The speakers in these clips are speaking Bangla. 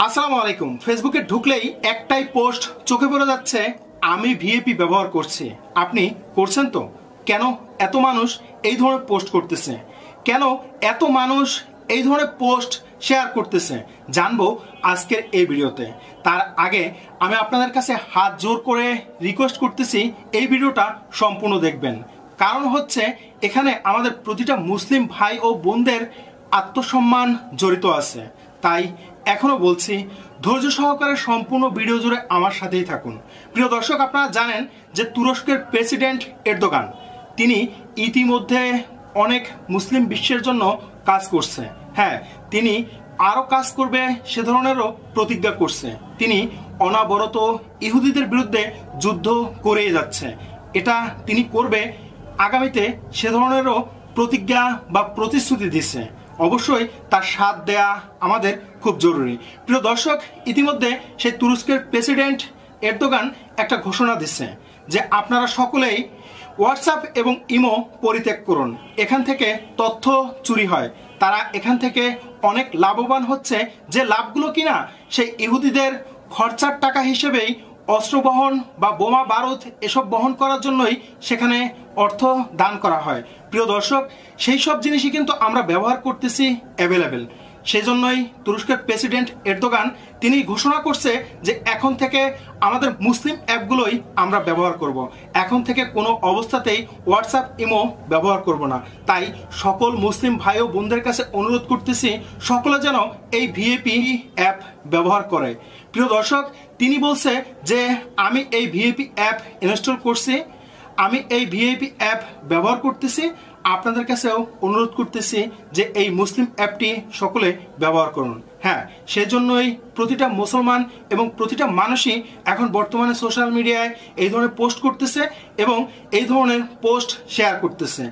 আসসালামু আলাইকুম। ফেসবুকে ঢুকলেই একটাই পোস্ট চোখে পড়ে যাচ্ছে, আমি ভিএপি ব্যবহার করছি। আপনি করছেন তো? কেন এত মানুষ এই ধরনের পোস্ট করতেছে? কেন এত মানুষ এই ধরনের পোস্ট শেয়ার করতেছে? জানবো আজকের এই ভিডিওতে। তার আগে আমি আপনাদের কাছে হাত জোর করে রিকোয়েস্ট করতেছি, এই ভিডিওটা সম্পূর্ণ দেখবেন। কারণ হচ্ছে এখানে আমাদের প্রতিটা মুসলিম ভাই ও বোনদের আত্মসম্মান জড়িত আছে। তাই এখনো বলছি, ধৈর্য সহকারে সম্পূর্ণ ভিডিও জুড়ে আমার সাথেই থাকুন। প্রিয় দর্শক, আপনারা জানেন যে তুরস্কের প্রেসিডেন্ট এরদোগান তিনি ইতিমধ্যে অনেক মুসলিম বিশ্বের জন্য কাজ করছে। হ্যাঁ, তিনি আরও কাজ করবে সে ধরনেরও প্রতিজ্ঞা করছে। তিনি অনাবরত ইহুদিদের বিরুদ্ধে যুদ্ধ করেই যাচ্ছে। এটা তিনি করবে আগামীতে, সে ধরনেরও প্রতিজ্ঞা বা প্রতিশ্রুতি দিচ্ছে। অবশ্যই তার সাথ দেয়া আমাদের খুব জরুরি। প্রিয় দর্শক, ইতিমধ্যে সেই তুরস্কের প্রেসিডেন্ট এরদোগান একটা ঘোষণা দিচ্ছে যে আপনারা সকলেই হোয়াটসঅ্যাপ এবং ইমো পরিত্যাগ করুন। এখান থেকে তথ্য চুরি হয়, তারা এখান থেকে অনেক লাভবান হচ্ছে। যে লাভগুলো কিনা সেই ইহুদিদের খরচার টাকা হিসেবেই অস্ত্র বহন বা বোমা বারুদ এসব বহন করার জন্যই সেখানে অর্থ দান করা হয়। প্রিয় দর্শক, সেই সব জিনিসই কিন্তু আমরা ব্যবহার করতেছি অ্যাভেলেবেল। সেই জন্যই তুরস্কের প্রেসিডেন্ট এরদোগান তিনি ঘোষণা করছে যে এখন থেকে আমাদের মুসলিম অ্যাপগুলোই আমরা ব্যবহার করব। এখন থেকে কোনো অবস্থাতেই হোয়াটসঅ্যাপ ইমো ব্যবহার করব না। তাই সকল মুসলিম ভাই ও বোনদের কাছে অনুরোধ করতেছি, সকলে যেন এই ভিএপি অ্যাপ ব্যবহার করে। প্রিয় দর্শক, তিনি বলছে যে আমি এই ভিএপি অ্যাপ ইনস্টল করছি, আমি এই ভিএপি অ্যাপ ব্যবহার করতেছি। আপনাদের কাছেও অনুরোধ করতেছি যে এই মুসলিম অ্যাপটি সকলে ব্যবহার করুন। হ্যাঁ, সেজন্যই প্রতিটা মুসলমান এবং প্রতিটা মানুষই এখন বর্তমানে সোশ্যাল মিডিয়ায় এই ধরনের পোস্ট করতেছে এবং এই ধরনের পোস্ট শেয়ার করতেছে।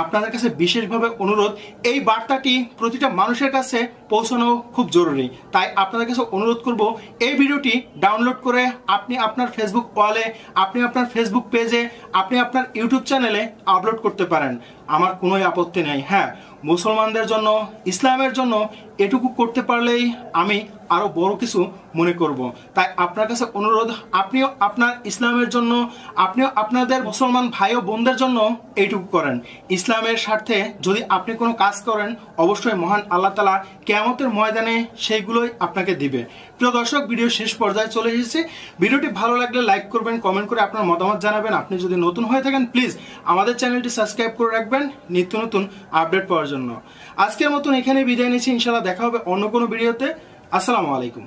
আপনাদের কাছে বিশেষভাবে অনুরোধ, এই বার্তাটি প্রতিটা মানুষের কাছে পৌঁছানো খুব জরুরি। তাই আপনাদের কাছে অনুরোধ করব, এই ভিডিওটি ডাউনলোড করে আপনি আপনার ফেসবুক ওয়ালে, আপনি আপনার ফেসবুক পেজে, আপনি আপনার ইউটিউব চ্যানেলে আপলোড করতে পারেন। আমার কোনো আপত্তি নেই। হ্যাঁ, মুসলমানদের জন্য, ইসলামের জন্য এটুকু করতে পারলেই আমি আরও বড় কিছু মনে করব। তাই আপনার কাছে অনুরোধ, আপনিও আপনার ইসলামের জন্য, আপনিও আপনাদের মুসলমান ভাই ও বোনদের জন্য এইটুকু করেন। ইসলামের স্বার্থে যদি আপনি কোনো কাজ করেন, অবশ্যই মহান আল্লাহ তাআলা কিয়ামতের ময়দানে সেইগুলোই আপনাকে দিবে। প্রিয় দর্শক, ভিডিও শেষ পর্যায়ে চলে এসেছে। ভিডিওটি ভালো লাগলে লাইক করবেন, কমেন্ট করে আপনার মতামত জানাবেন। আপনি যদি নতুন হয়ে থাকেন, প্লিজ আমাদের চ্যানেলটি সাবস্ক্রাইব করে রাখবেন নিত্য নতুন আপডেট পাওয়ার জন্য। আজকের মতন এখানে বিদায় নিচ্ছি। ইনশাআল্লাহ দেখা হবে অন্য কোনো ভিডিওতে। আসসালামু আলাইকুম।